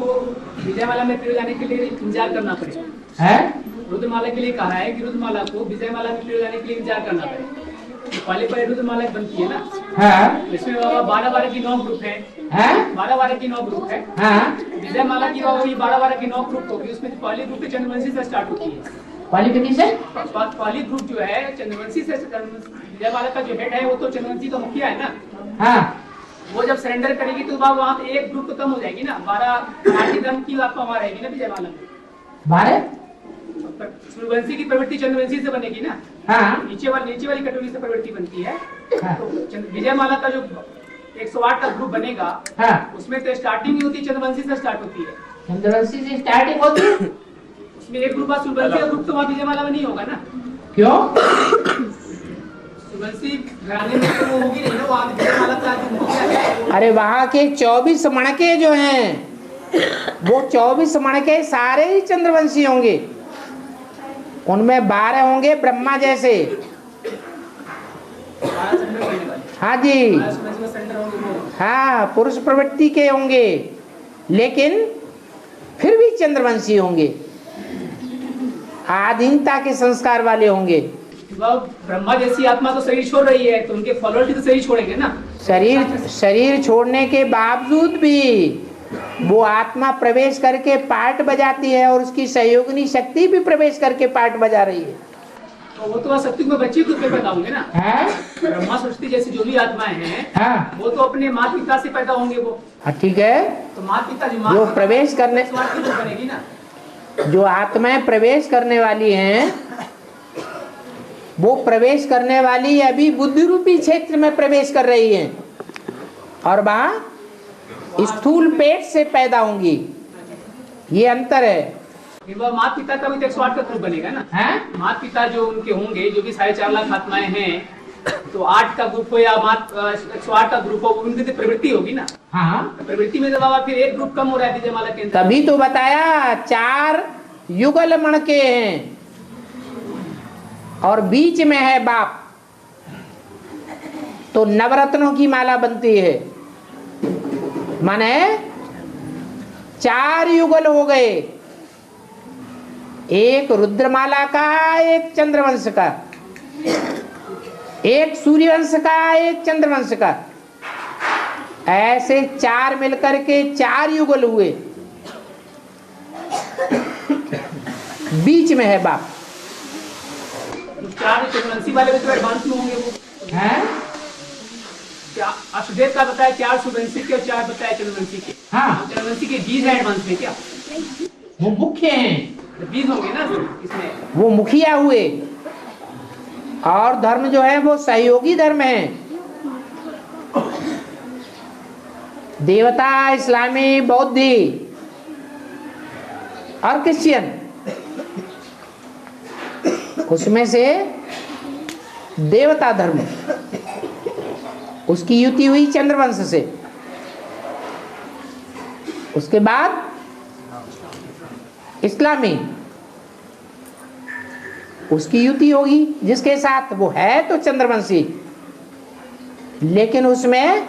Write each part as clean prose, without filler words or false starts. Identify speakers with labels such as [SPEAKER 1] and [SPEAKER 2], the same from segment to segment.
[SPEAKER 1] को विजयमाला में पिरो जाने के लिए इंतजार करना पड़ेगा
[SPEAKER 2] है?
[SPEAKER 1] रुद्रमाला के लिए कहा है कि रुद्रमाला को विजयमाला में पिरो जाने के लिए इंतजार करना पड़ेगा। तो पहले रुद्रमाला बनती है ना,
[SPEAKER 2] हाँ।
[SPEAKER 1] इसमें बाबा 12 की 9 ग्रुप है, 12 की 9 ग्रुप है।
[SPEAKER 2] हाँ।
[SPEAKER 1] विजयमाला की बाबा ये 12 की 9 ग्रुप होगी, उसमें पहली ग्रुप चंद्रवंशी से स्टार्ट होती है।
[SPEAKER 2] पहली कितनी से?
[SPEAKER 1] पहली ग्रुप जो है चंद्रवंशी से, विजयमाला का जो हेड है वो तो चंद्रवंशी का मुखिया है ना।
[SPEAKER 2] हाँ।
[SPEAKER 1] वो जब सरेंडर करेगी तो बाबा वहाँ पे एक ग्रुप तो कम हो जाएगी ना, 12 आदि धर्म की आपका वहाँ रहेगी ना विजयमाला में।
[SPEAKER 2] 12
[SPEAKER 1] सूर्यवंशी की प्रवृत्ति चंद्रवंशी से बनेगी ना।
[SPEAKER 2] हाँ।
[SPEAKER 1] नीचे वाली कटोरी से प्रवृत्ति बनती है।
[SPEAKER 2] हाँ।
[SPEAKER 1] तो विजयमाला का जो 108 का ग्रुप बनेगा,
[SPEAKER 2] हाँ।
[SPEAKER 1] उसमें तो स्टार्टिंग ही होती है चंद्रवंशी से स्टार्ट होती है।
[SPEAKER 2] चंद्रवंशी से स्टार्टिंग होती है।
[SPEAKER 1] उसमें एक ग्रुप सूर्यवंशी का ग्रुप तो वहाँ विजयमाला में नहीं होगा ना।
[SPEAKER 2] क्यों?
[SPEAKER 1] सूर्यवंशी घराने में तो वो होगी नहीं ना, वहाँ विजयमाला का जो मुखिया है।
[SPEAKER 2] अरे वहाँ के 24 मणके जो हैं, वो 24 मणके सारे ही चंद्रवंशी होंगे। उनमें 12 होंगे ब्रह्मा जैसे। हाँ जी, हाँ, पुरुष प्रवृत्ति के होंगे, लेकिन फिर भी चंद्रवंशी होंगे, आधीनता के संस्कार वाले होंगे।
[SPEAKER 1] ब्रह्मा जैसी आत्मा तो शरीर छोड़ रही है, तो उनके फॉलोअर्स भी तो शरीर छोड़ेंगे ना।
[SPEAKER 2] शरीर छोड़ने के बावजूद भी वो आत्मा प्रवेश करके पार्ट बजाती है, और उसकी सहयोगिनी शक्ति भी प्रवेश करके पार्ट बजा रही है।
[SPEAKER 1] तो वो तो सत्युग में बच्चे खुद पे पैदा होंगे ना।
[SPEAKER 2] है?
[SPEAKER 1] ब्रह्मा सृष्टि जैसी जो भी आत्माएं हैं,
[SPEAKER 2] हाँ।
[SPEAKER 1] वो तो अपने माता पिता से पैदा होंगे वो।
[SPEAKER 2] ठीक है।
[SPEAKER 1] तो माता पिता
[SPEAKER 2] जो प्रवेश करने,
[SPEAKER 1] बनेगी ना,
[SPEAKER 2] जो आत्माएं प्रवेश करने वाली हैं, वो प्रवेश करने वाली अभी बुद्धि रूपी क्षेत्र में प्रवेश कर रही हैं, और वहां स्थूल पेट से पैदा होंगी। ये अंतर है।
[SPEAKER 1] माता पिता का भी तो 108 का ग्रुप बनेगा ना। माता पिता जो उनके होंगे, जो भी 4.5 लाख आत्माएं हैं, तो 8 का ग्रुप हो या 108 का ग्रुप हो, उनकी तो प्रवृत्ति होगी ना। हाँ। प्रवृत्ति में तो बाबा फिर एक ग्रुप कम हो रहा है विजयमाला के अंदर।
[SPEAKER 2] तभी तो बताया 4 युगल मणके हैं, और बीच में है बाप, तो नवरत्नों की माला बनती है। माने 4 युगल हो गए, एक रुद्रमाला का, एक चंद्रवंश का, एक सूर्यवंश का, एक चंद्रवंश का, ऐसे 4 मिलकर के 4 युगल हुए। बीच में है बाप।
[SPEAKER 1] 4 चंद्रवंशी वाले भी तो एडवांस में होंगे वो हैं। क्या अष्टदेव का बताया 4 सूर्यवंशी के और 4 बताया चंद्रवंशी के। हाँ। चंद्रवंशी के बीज है एडवांस में क्या?
[SPEAKER 2] वो मुख्य हैं,
[SPEAKER 1] बीज होंगे ना इसमें।
[SPEAKER 2] वो मुखिया हुए, और धर्म जो है वो सहयोगी धर्म है। देवता, इस्लामी, बौद्धी और क्रिश्चियन, उसमें से देवता धर्म, उसकी युति हुई चंद्रवंश से। उसके बाद इस्लामी, उसकी युति होगी जिसके साथ, वो है तो चंद्रवंशी, लेकिन उसमें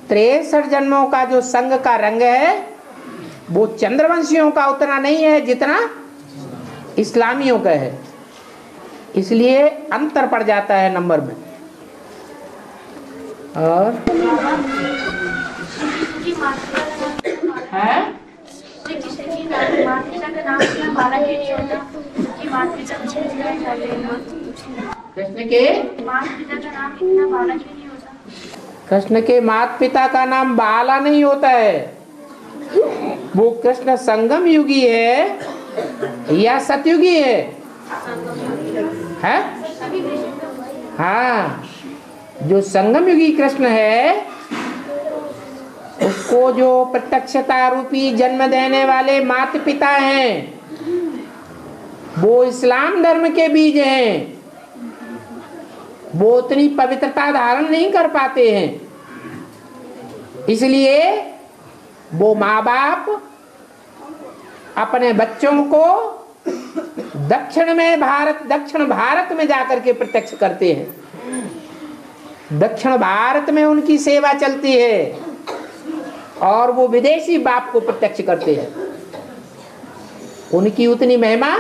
[SPEAKER 2] 63 जन्मों का जो संघ का रंग है, वो चंद्रवंशियों का उतना नहीं है जितना इस्लामियों का है। इसलिए अंतर पड़ जाता है नंबर में। और है कृष्ण के माता पिता का नाम बाला नहीं होता है। वो कृष्ण संगम युगी है या सतयुगी है? हाँ, जो संगम युगी कृष्ण है, उसको जो प्रत्यक्षता रूपी जन्म देने वाले माता पिता हैं, वो इस्लाम धर्म के बीज हैं। वो उतनी पवित्रता धारण नहीं कर पाते हैं, इसलिए वो माँ बाप अपने बच्चों को दक्षिण भारत में जाकर के प्रत्यक्ष करते हैं। दक्षिण भारत में उनकी सेवा चलती है। और वो विदेशी बाप को प्रत्यक्ष करते हैं, उनकी उतनी महिमा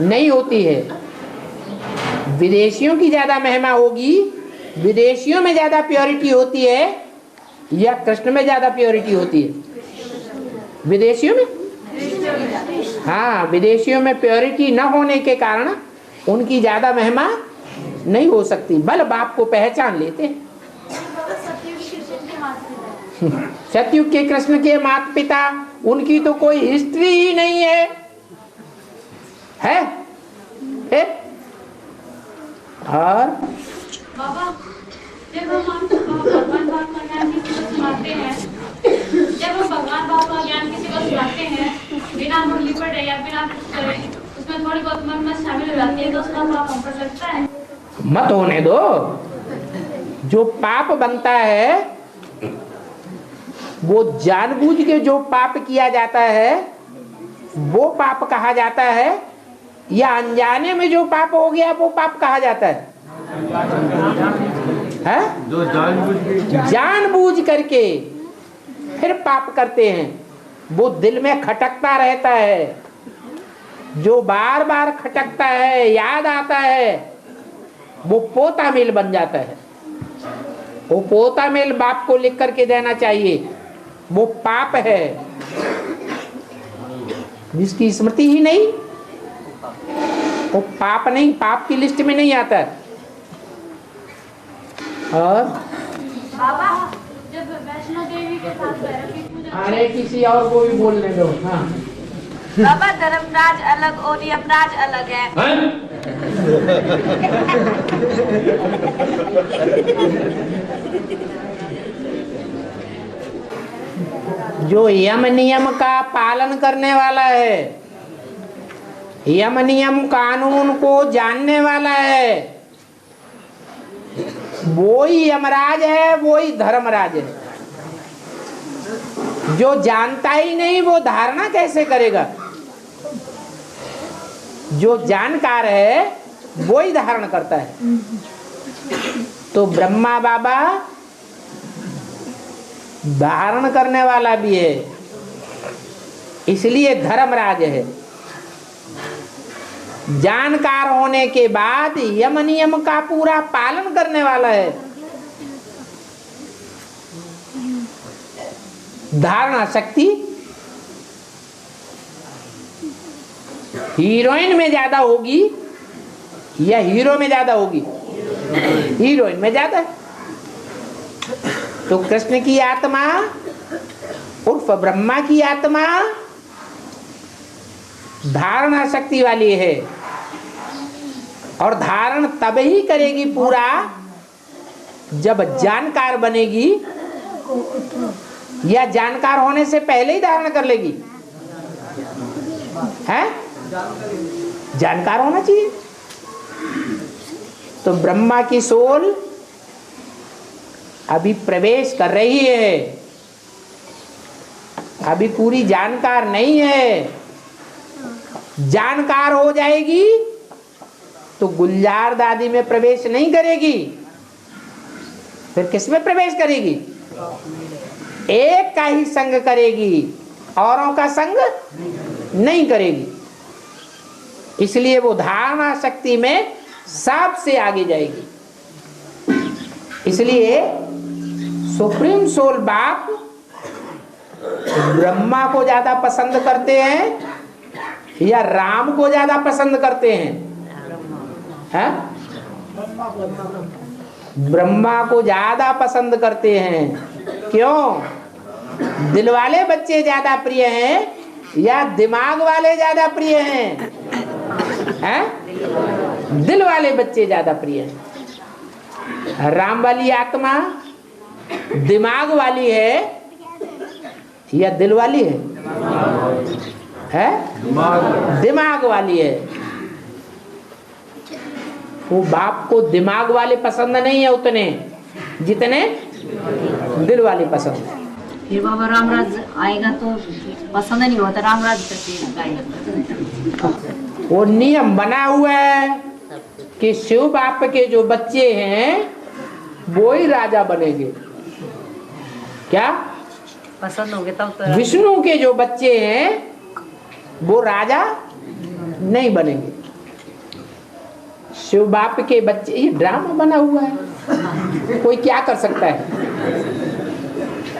[SPEAKER 2] नहीं होती है। विदेशियों की ज्यादा महिमा होगी, विदेशियों में ज्यादा प्योरिटी होती है या कृष्ण में ज्यादा प्योरिटी होती है? विदेशियों में। हाँ, विदेशियों में प्योरिटी न होने के कारण उनकी ज्यादा महिमा नहीं हो सकती, बल बाप को पहचान लेते हैं। सतयुग के कृष्ण के माता पिता, उनकी तो कोई हिस्ट्री ही नहीं है, है? और
[SPEAKER 3] बाबा, जब हम भगवान बाप का ज्ञान किसी को सुनाते हैं, बिना मुरली पढ़े या बिना कुछ करे, उसमें थोड़ी बहुत मन में शामिल हो जाती है, तो उसका पाप हम पर लगता है?
[SPEAKER 2] मत होने दो। जो पाप बनता है वो जानबूझ के जो पाप किया जाता है वो पाप कहा जाता है, या अनजाने में जो पाप हो गया वो पाप कहा जाता है?
[SPEAKER 4] जो
[SPEAKER 2] जानबूझ करके फिर पाप करते हैं, वो दिल में खटकता रहता है। जो बार बार खटकता है, याद आता है, वो पोता मेल बन जाता है। वो पोता मेल बाप को लिख करके देना चाहिए, वो पाप है। जिसकी स्मृति ही नहीं, वो पाप नहीं, पाप की लिस्ट में नहीं आता। और
[SPEAKER 3] बाबा, जब वैष्णो देवी के साथ भैरव की पूजा,
[SPEAKER 2] अरे किसी और को भी बोलने दो। हाँ
[SPEAKER 3] बाबा, धर्मराज अलग और यमराज अलग है।
[SPEAKER 2] जो यम नियम का पालन करने वाला है, यम नियम कानून को जानने वाला है, वो ही यमराज है, वो ही धर्मराज है। जो जानता ही नहीं वो धारणा कैसे करेगा? जो जानकार है वो ही धारण करता है। तो ब्रह्मा बाबा धारण करने वाला भी है, इसलिए धर्मराज है। जानकार होने के बाद यम नियम का पूरा पालन करने वाला है। धारणा शक्ति हीरोइन में ज्यादा होगी या हीरो में ज्यादा होगी? हीरोइन में ज्यादा। तो कृष्ण की आत्मा उर्फ ब्रह्मा की आत्मा धारणा शक्ति वाली है, और धारण तब ही करेगी पूरा जब जानकार बनेगी, या जानकार होने से पहले ही धारण कर लेगी? है? जानकार होना चाहिए। तो ब्रह्मा की सोल अभी प्रवेश कर रही है, अभी पूरी जानकार नहीं है। जानकार हो जाएगी तो गुलजार दादी में प्रवेश नहीं करेगी, फिर किस में प्रवेश करेगी? एक का ही संग करेगी, औरों का संग नहीं करेगी। इसलिए वो धारणा शक्ति में सबसे आगे जाएगी। इसलिए सुप्रीम सोल बाप ब्रह्मा को ज्यादा पसंद करते हैं या राम को ज्यादा पसंद करते हैं? हैं? ब्रह्मा को ज्यादा पसंद करते हैं। क्यों? दिल वाले बच्चे ज्यादा प्रिय हैं या दिमाग वाले ज्यादा प्रिय हैं? हैं? दिल वाले बच्चे ज्यादा प्रिय हैं। राम वाली आत्मा दिमाग वाली है या दिल वाली है? है? दिमाग वाली है। वो बाप को दिमाग वाले पसंद नहीं है उतने जितने दिल वाले पसंद है।
[SPEAKER 5] फिर बाबा रामराज आएगा तो पसंद नहीं होता, रामराज आएगा।
[SPEAKER 2] वो नियम बना हुआ है कि शिव बाप के जो बच्चे हैं वो ही राजा बनेंगे। क्या?
[SPEAKER 5] पसंद होंगे तब तो
[SPEAKER 2] विष्णु के जो बच्चे हैं वो राजा नहीं बनेंगे। शिव बाप के बच्चे, ये ड्रामा बना हुआ है, कोई क्या कर सकता है?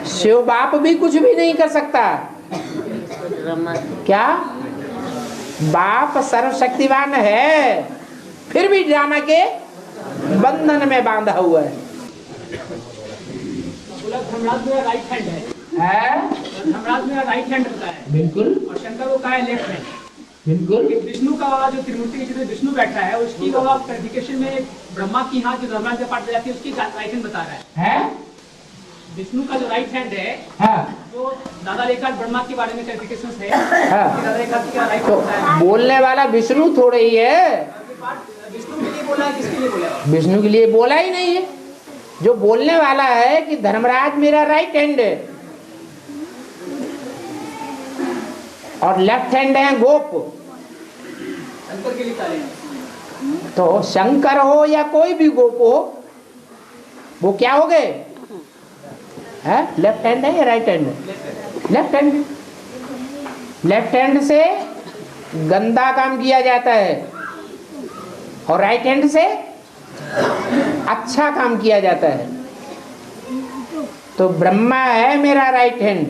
[SPEAKER 2] शिव बाप भी कुछ भी नहीं कर सकता। क्या बाप सर्वशक्तिवान है, फिर भी ड्रामा के बंधन में बांधा हुआ है।
[SPEAKER 1] धर्मराज मेरा राइट हैंड है, धर्मराज मेरा राइट हैंड होता है
[SPEAKER 2] बिल्कुल,
[SPEAKER 1] और शंकर को कहा है लेफ्ट हैंड।
[SPEAKER 2] बिल्कुल।
[SPEAKER 1] विष्णु का जो त्रिमूर्ति के चित्र विष्णु बैठा है, उसकी वो आप क्लैरिफिकेशन में ब्रह्मा की हाथ जो धर्मराज का पाठ जाती है उसकी राइट हैंड बता रहा है। विष्णु का जो राइट हैंड है, जो दादा लेखा ब्रह्मा के बारे में क्लैरिफिकेशन है, दादा लेखा का राइट
[SPEAKER 2] तो
[SPEAKER 1] होता है।
[SPEAKER 2] बोलने वाला विष्णु थोड़े ही है।
[SPEAKER 1] विष्णु के लिए बोला है, किसके लिए बोला है?
[SPEAKER 2] विष्णु के लिए बोला ही नहीं है। जो बोलने वाला है कि धर्मराज मेरा राइट हैंड है और लेफ्ट हैंड है गोप।
[SPEAKER 1] शंकर के लिए कहा है।
[SPEAKER 2] तो शंकर हो या कोई भी गोप हो, वो क्या हो गए? लेफ्ट हैंड है या राइट हैंड है? Left hand. लेफ्ट हैंड से गंदा काम किया जाता है और राइट हैंड से अच्छा काम किया जाता है। तो ब्रह्मा है मेरा राइट हैंड,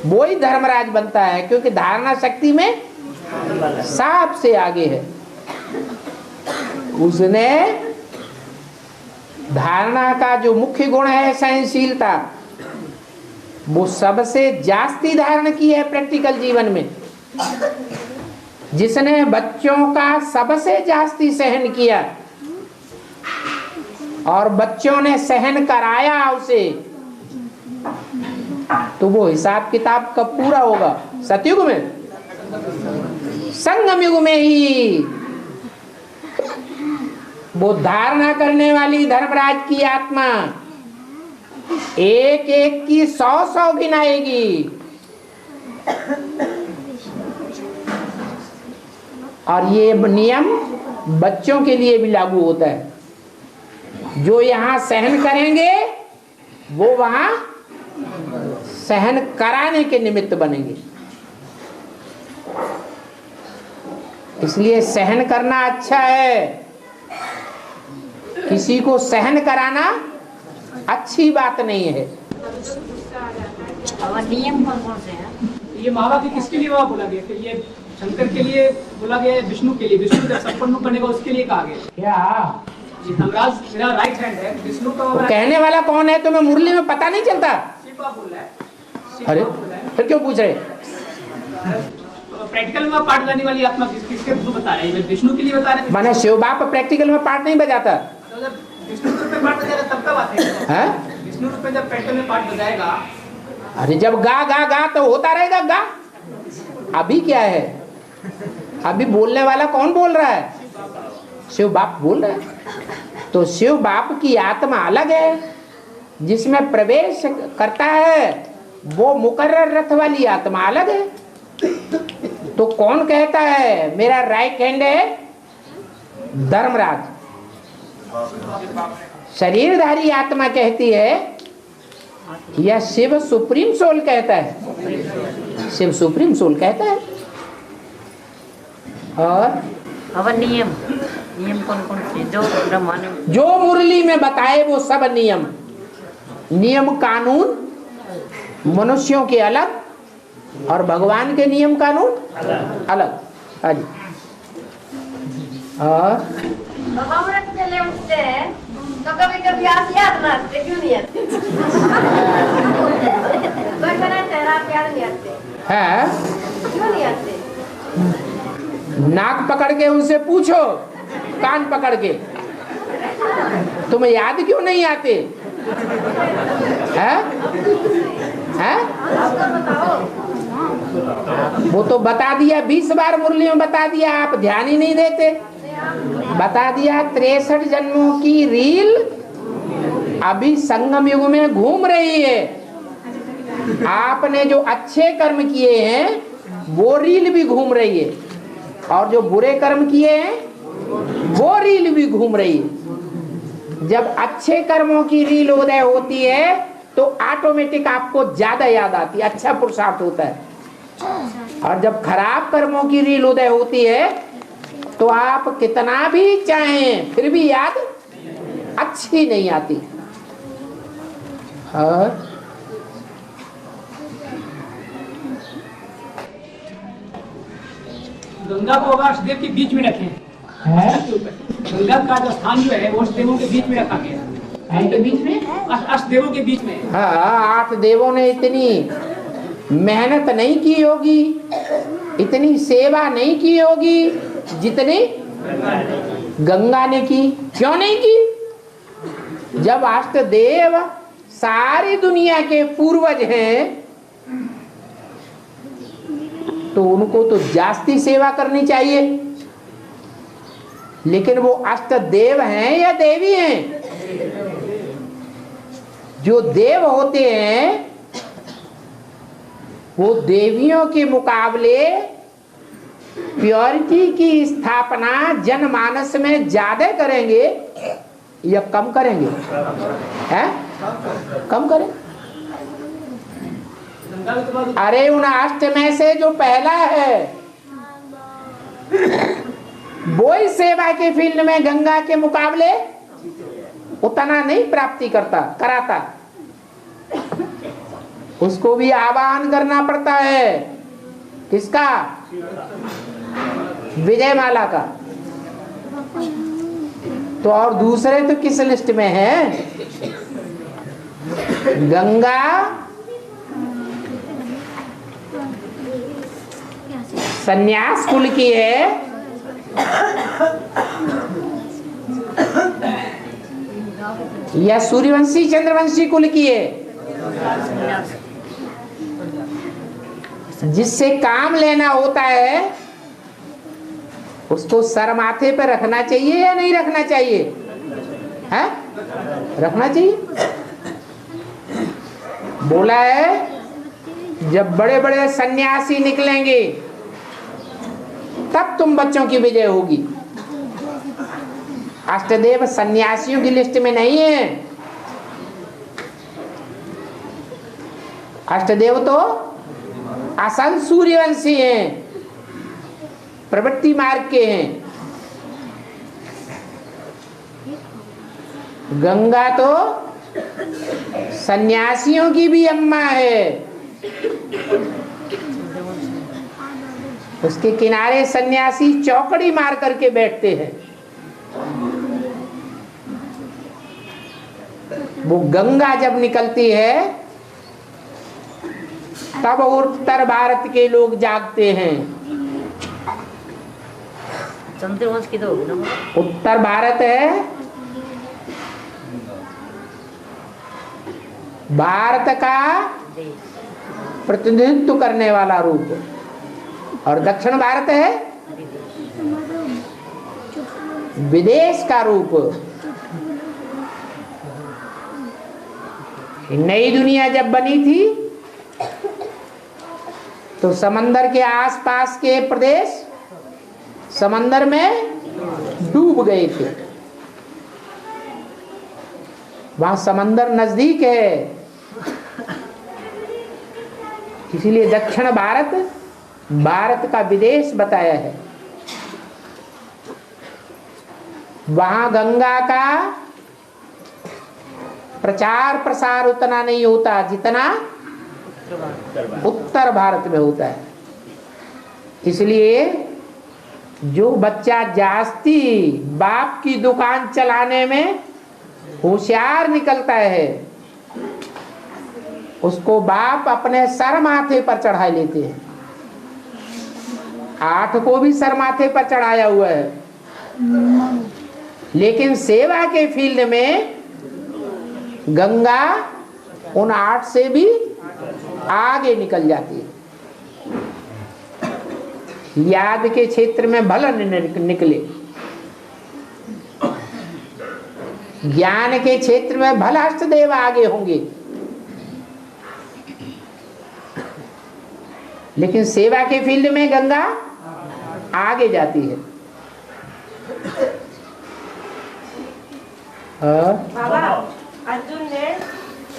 [SPEAKER 2] वो ही धर्मराज बनता है, क्योंकि धारणा शक्ति में सांप से आगे है। उसने धारणा का जो मुख्य गुण है सहनशीलता, वो सबसे जास्ती धारण की है प्रैक्टिकल जीवन में। जिसने बच्चों का सबसे जास्ती सहन किया और बच्चों ने सहन कराया उसे, तो वो हिसाब किताब कब पूरा होगा? सतयुग में, संगम युग में ही। वो धारणा करने वाली धर्मराज की आत्मा एक एक की 100 गिनाएगी और ये नियम बच्चों के लिए भी लागू होता है। जो यहाँ सहन करेंगे वो वहां सहन कराने के निमित्त बनेंगे। इसलिए सहन करना अच्छा है, किसी को सहन कराना अच्छी बात नहीं है।
[SPEAKER 5] और नियम कौन कौन से हैं?
[SPEAKER 1] ये महावाक्य किसके लिए वहाँ बोला गया? फिर ये शंकर के लिए बोला गया है, विष्णु के लिए। विष्णु जब संपन्न बनेगा उसके लिए कहा गया।
[SPEAKER 2] क्या
[SPEAKER 1] ये धर्मराज मेरा राइट हैंड है, विष्णु का
[SPEAKER 2] तो कहने वाला कौन है? तुम्हें मुरली में पता नहीं चलता?
[SPEAKER 1] शिव बाप बोल रहा है।
[SPEAKER 2] अरे फिर क्यों पूछ रहे?
[SPEAKER 1] प्रैक्टिकल में पाठ लाने वाली आत्मा किसके थ्रू बता रहे हैं? विष्णु के लिए बता रहे हैं।
[SPEAKER 2] माने शिव बाप प्रैक्टिकल में पाठ नहीं बजाता
[SPEAKER 1] तो जब विष्णु रूप में पाठ बजाएगा तब कब आते हैं? विष्णु रूप में जब प्रैक्टिकल में पाठ बजाएगा,
[SPEAKER 2] अरे जब गा गा गा तो होता रहेगा गा। अभी क्या है? अभी बोलने वाला कौन बोल रहा है? शिव बाप बोल रहा है। तो शिव बाप की आत्मा अलग है, जिसमें प्रवेश करता है वो मुकर्रर रथ वाली आत्मा अलग है। तो कौन कहता है मेरा राइट हैंड है? धर्मराज। शरीरधारी आत्मा कहती है या शिव सुप्रीम सोल कहता है? शिव सुप्रीम सोल कहता है। और
[SPEAKER 5] नियम कौन कौन से जो ब्रह्मा ने
[SPEAKER 2] जो मुरली में बताए वो सब नियम कानून मनुष्यों के अलग और भगवान के नियम कानून अलग। हाँ जी। और
[SPEAKER 4] अमृत चले उठते हैं तो कभी कभी आप याद ना आते, क्यों नहीं आते? कोई बनाते हैं आप याद नहीं आते,
[SPEAKER 2] है
[SPEAKER 4] क्यों नहीं आते?
[SPEAKER 2] नाक पकड़ के उनसे पूछो, कान पकड़ के, तुम्हें याद क्यों नहीं आते? हैं?
[SPEAKER 4] आपको बताओ।
[SPEAKER 2] वो तो बता दिया 20 बार मुरली में बता दिया, आप ध्यान ही नहीं देते। बता दिया 63 जन्मों की रील अभी संगम युग में घूम रही है। आपने जो अच्छे कर्म किए हैं वो रील भी घूम रही है और जो बुरे कर्म किए हैं वो रील भी घूम रही है। जब अच्छे कर्मों की रील उदय होती है तो ऑटोमेटिक आपको ज्यादा याद आती है, अच्छा पुरुषार्थ होता है। और जब खराब कर्मों की रील उदय होती है तो आप कितना भी चाहें फिर भी याद अच्छी नहीं आती। और
[SPEAKER 1] गंगा को अगर अष्टदेव के बीच में रखें, गंगा का जो स्थान जो है वो अष्टदेवों के बीच में रखा गया है।
[SPEAKER 2] के बीच में,
[SPEAKER 1] अष्टदेवों के बीच में।
[SPEAKER 2] हाँ, 8 देवों ने इतनी मेहनत नहीं की होगी, इतनी सेवा नहीं की होगी जितनी गंगा ने की। क्यों नहीं की? जब अष्टदेव सारी दुनिया के पूर्वज हैं तो उनको तो जास्ती सेवा करनी चाहिए। लेकिन वो अष्टदेव हैं या देवी हैं? जो देव होते हैं वो देवियों के मुकाबले प्योरिटी की स्थापना जनमानस में ज्यादा करेंगे या कम करेंगे? हैं? कम करें। अरे उन अष्ट में से जो पहला है वो ही सेवा के फील्ड में गंगा के मुकाबले उतना नहीं प्राप्ति कराता। उसको भी आवाहन करना पड़ता है। किसका? विजयमाला का। तो और दूसरे तो किस लिस्ट में है? गंगा सन्यास कुल की है, या सूर्यवंशी चंद्रवंशी कुल की है? जिससे काम लेना होता है उसको सर माथे पर रखना चाहिए या नहीं रखना चाहिए? है? रखना चाहिए। बोला है जब बड़े बड़े सन्यासी निकलेंगे तब तुम बच्चों की विजय होगी। अष्टदेव सन्यासियों की लिस्ट में नहीं है। अष्टदेव तो असल सूर्यवंशी हैं, प्रवृत्ति मार्ग के हैं। गंगा तो सन्यासियों की भी अम्मा है। उसके किनारे सन्यासी चौकड़ी मार करके बैठते हैं। वो गंगा जब निकलती है तब उत्तर भारत के लोग जागते हैं।
[SPEAKER 5] चंद्रवंश की तो होगी ना।
[SPEAKER 2] उत्तर भारत है भारत का प्रतिनिधित्व करने वाला रूप, और दक्षिण भारत है विदेश का रूप। नई दुनिया जब बनी थी तो समंदर के आसपास के प्रदेश समंदर में डूब गए थे। वहां समंदर नजदीक है, इसीलिए दक्षिण भारत भारत का विदेश बताया है। वहां गंगा का प्रचार प्रसार उतना नहीं होता जितना उत्तर भारत में होता है। इसलिए जो बच्चा जास्ती बाप की दुकान चलाने में होशियार निकलता है उसको बाप अपने सर माथे पर चढ़ा लेते हैं। 8 को भी सर माथे पर चढ़ाया हुआ है, लेकिन सेवा के फील्ड में गंगा उन 8 से भी आगे निकल जाती है। याद के क्षेत्र में भला निकले, ज्ञान के क्षेत्र में भला अष्टदेव आगे होंगे, लेकिन सेवा के फील्ड में गंगा आगे जाती है।
[SPEAKER 6] बाबा अर्जुन ने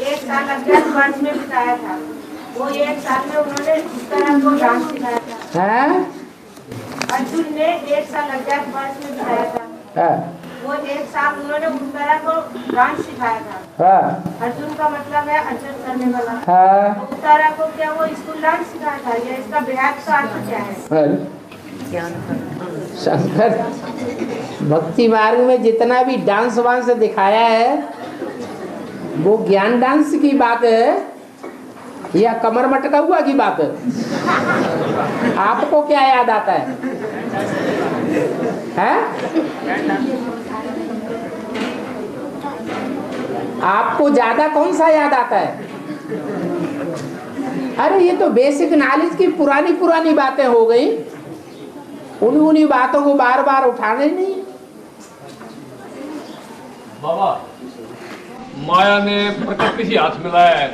[SPEAKER 6] 1 साल अज्ञात वर्ष में बिताया था। वो 1 साल में उन्होंने उत्तरा को डांस सिखाया था।
[SPEAKER 2] हैं?
[SPEAKER 6] अर्जुन ने 1 साल अज्ञात वर्ष में बिताया था।
[SPEAKER 2] हाँ,
[SPEAKER 6] वो 1 साल उन्होंने उत्तरा को डांस सिखाया था।
[SPEAKER 2] हाँ,
[SPEAKER 6] अर्जुन का मतलब है अर्जुन करने वाला।
[SPEAKER 2] हाँ।
[SPEAKER 6] उत्तरा को क्या वो स्कूल डांस सिखाया था या इसका व्याख्या का अर्थ क्या है?
[SPEAKER 2] शंकर भक्ति मार्ग में जितना भी डांस वांस दिखाया है वो ज्ञान डांस की बात है या कमर मटका हुआ की बात है? आपको क्या याद आता है? हैं? आपको ज्यादा कौन सा याद आता है? अरे ये तो बेसिक नॉलेज की पुरानी पुरानी बातें हो गई, उन्हीं बातों को बार बार उठाने नहीं।
[SPEAKER 7] बाबा, माया ने प्रकृति से हाथ मिलाया है।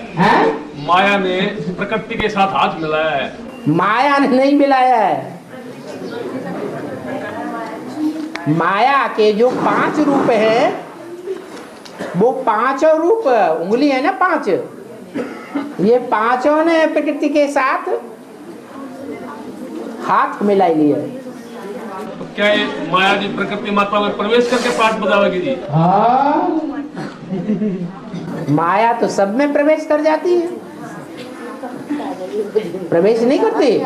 [SPEAKER 7] माया ने प्रकृति के साथ हाथ मिलाया है।
[SPEAKER 2] माया ने नहीं मिलाया है। माया के जो 5 रूप हैं वो 5 रूप उंगली है ना 5, ये 5 ने प्रकृति के साथ हाथ मिलाई लिया।
[SPEAKER 7] तो क्या ये माया जी प्रकृति मात्रा में प्रवेश करके पाठ बजावेगी जी?
[SPEAKER 2] हाँ, माया तो सब में प्रवेश कर जाती है, प्रवेश नहीं करती।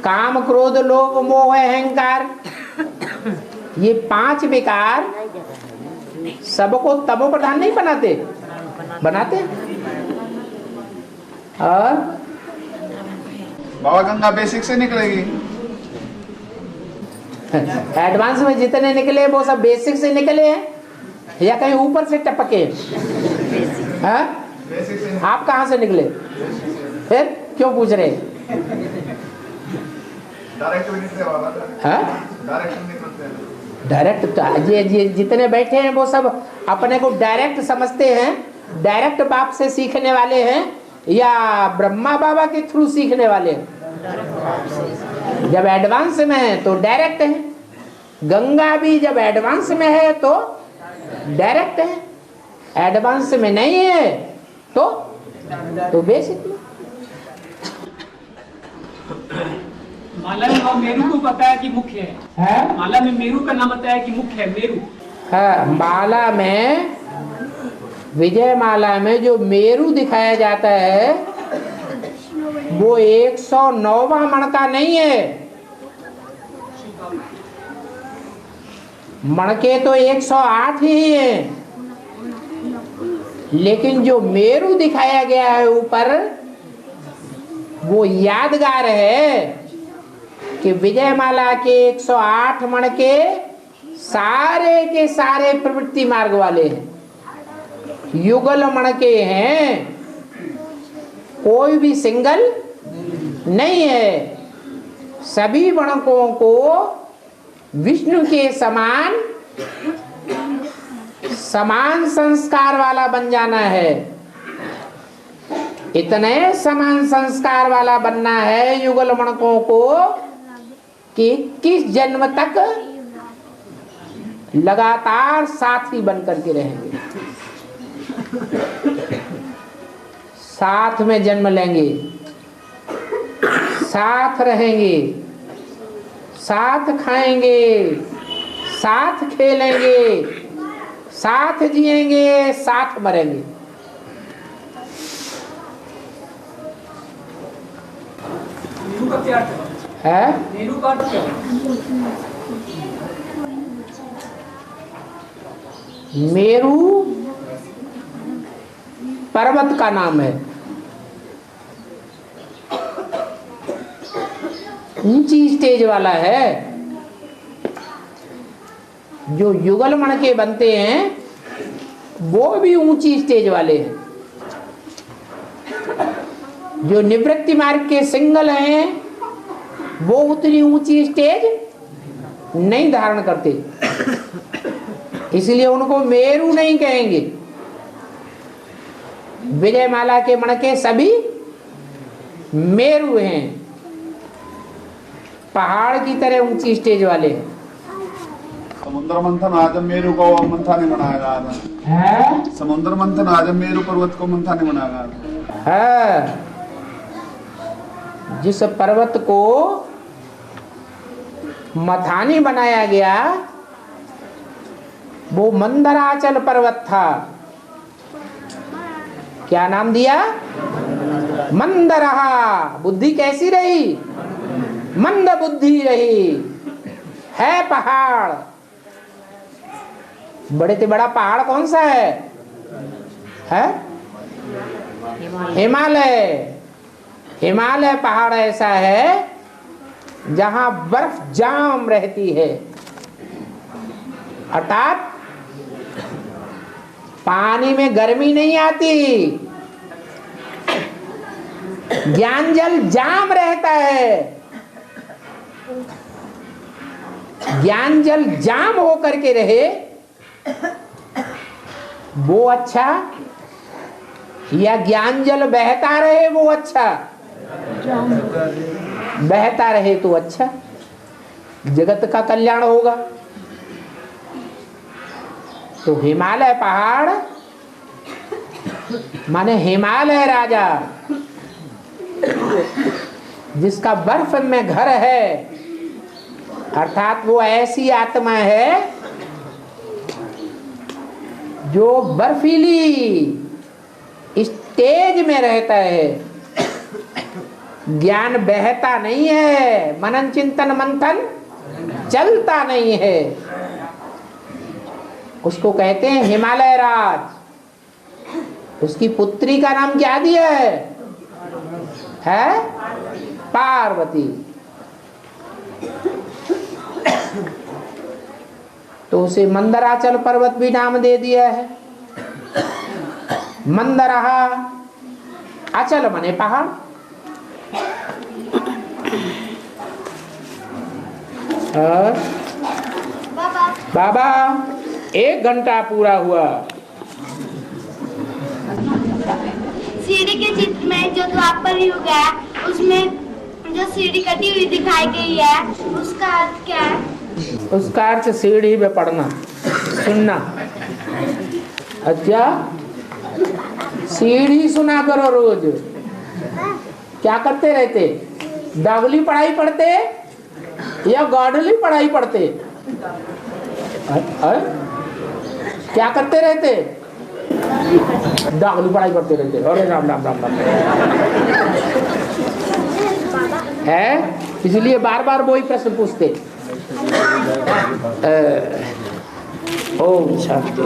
[SPEAKER 2] काम क्रोध लोभ मोह अहंकार ये 5 विकार सबको तमो प्रधान नहीं बनाते। और
[SPEAKER 8] बाबा गंगा बेसिक से निकलेगी।
[SPEAKER 2] एडवांस में जितने निकले वो सब बेसिक से निकले हैं या कहीं ऊपर से टपके? हाँ? आप कहाँ से निकले? फिर क्यों पूछ रहे? डायरेक्ट ये जितने बैठे हैं वो सब अपने को डायरेक्ट समझते हैं, डायरेक्ट बाप से सीखने वाले हैं या ब्रह्मा बाबा के थ्रू सीखने वाले हैं? जब एडवांस में है तो डायरेक्ट है, गंगा भी जब एडवांस में है तो डायरेक्ट है, एडवांस में नहीं है तो बेसिक।
[SPEAKER 1] माला में मेरू को बताया कि मुख्य है। माला में मेरू का नाम बताया कि मुख्य है मेरू।
[SPEAKER 2] हाँ, माला में विजय माला में जो मेरू दिखाया जाता है वो 109वां मणका नहीं है। मणके तो 108 ही हैं, लेकिन जो मेरू दिखाया गया है ऊपर वो यादगार है कि विजय माला के 108 मणके सारे के सारे प्रवृत्ति मार्ग वाले हैं, युगल मणके हैं, कोई भी सिंगल नहीं है। सभी मणकों को विष्णु के समान संस्कार वाला बन जाना है। इतने समान संस्कार वाला बनना है युगल मणकों को कि 21 जन्म तक लगातार साथ ही बन करके रहेंगे, साथ में जन्म लेंगे, साथ रहेंगे, साथ खाएंगे, साथ खेलेंगे, साथ जिएंगे, साथ मरेंगे।
[SPEAKER 1] मेरू का क्या
[SPEAKER 2] है?
[SPEAKER 1] मेरू का क्या?
[SPEAKER 2] मेरू पर्वत का नाम है, ऊंची स्टेज वाला है। जो युगल मणके बनते हैं वो भी ऊंची स्टेज वाले हैं। जो निवृत्ति मार्ग के सिंगल हैं वो उतनी ऊंची स्टेज नहीं धारण करते, इसलिए उनको मेरू नहीं कहेंगे। विजय माला के मणके सभी मेरू हैं, पहाड़ की तरह ऊंची स्टेज वाले हैं।
[SPEAKER 8] समुद्र मंथन आजम मेरू को मंथा ने बनाया गया था।
[SPEAKER 2] है
[SPEAKER 8] समुद्र मंथन आजम मेरू पर्वत को मंथा ने बनाया गया था।
[SPEAKER 2] है जिस पर्वत को मथानी बनाया गया वो मंदराचल पर्वत था। क्या नाम दिया? मंदरहा। बुद्धि कैसी रही? मंद बुद्धि रही। है पहाड़। बड़े से बड़ा पहाड़ कौन सा है? हिमालय। हिमालय पहाड़ ऐसा है जहां बर्फ जाम रहती है, अर्थात पानी में गर्मी नहीं आती, ज्ञान जल जाम रहता है। ज्ञान जल जाम होकर के रहे वो अच्छा, या ज्ञान जल बहता रहे वो अच्छा? बहता रहे तो अच्छा, जगत का कल्याण होगा। तो हिमालय पहाड़ माने हिमालय राजा, जिसका बर्फ में घर है, अर्थात वो ऐसी आत्मा है जो बर्फीली स्टेज में रहता है। ज्ञान बहता नहीं है, मनन चिंतन मंथन चलता नहीं है। उसको कहते हैं हिमालय राज। उसकी पुत्री का नाम क्या दिया है? पार्वती। तो उसे मंदराचल पर्वत भी नाम दे दिया है। मंदरहा, अचल मने पहाड़। बाबा 1 घंटा पूरा हुआ।
[SPEAKER 9] सीढ़ी के चित्र में जो द्वापर युग है उसमें जो सीढ़ी कटी हुई दिखाई गई है उसका अर्थ क्या है?
[SPEAKER 2] उसका अर्थ सीढ़ी में पढ़ना सुनना। अच्छा, सीढ़ी सुना करो रोज। क्या करते रहते? डागली पढ़ाई पढ़ते या गॉडली पढ़ाई पढ़ते? क्या करते रहते? डागली पढ़ाई करते रहते। अरे राम राम राम राम है, इसलिए बार बार वही प्रश्न पूछते। ओम शांति।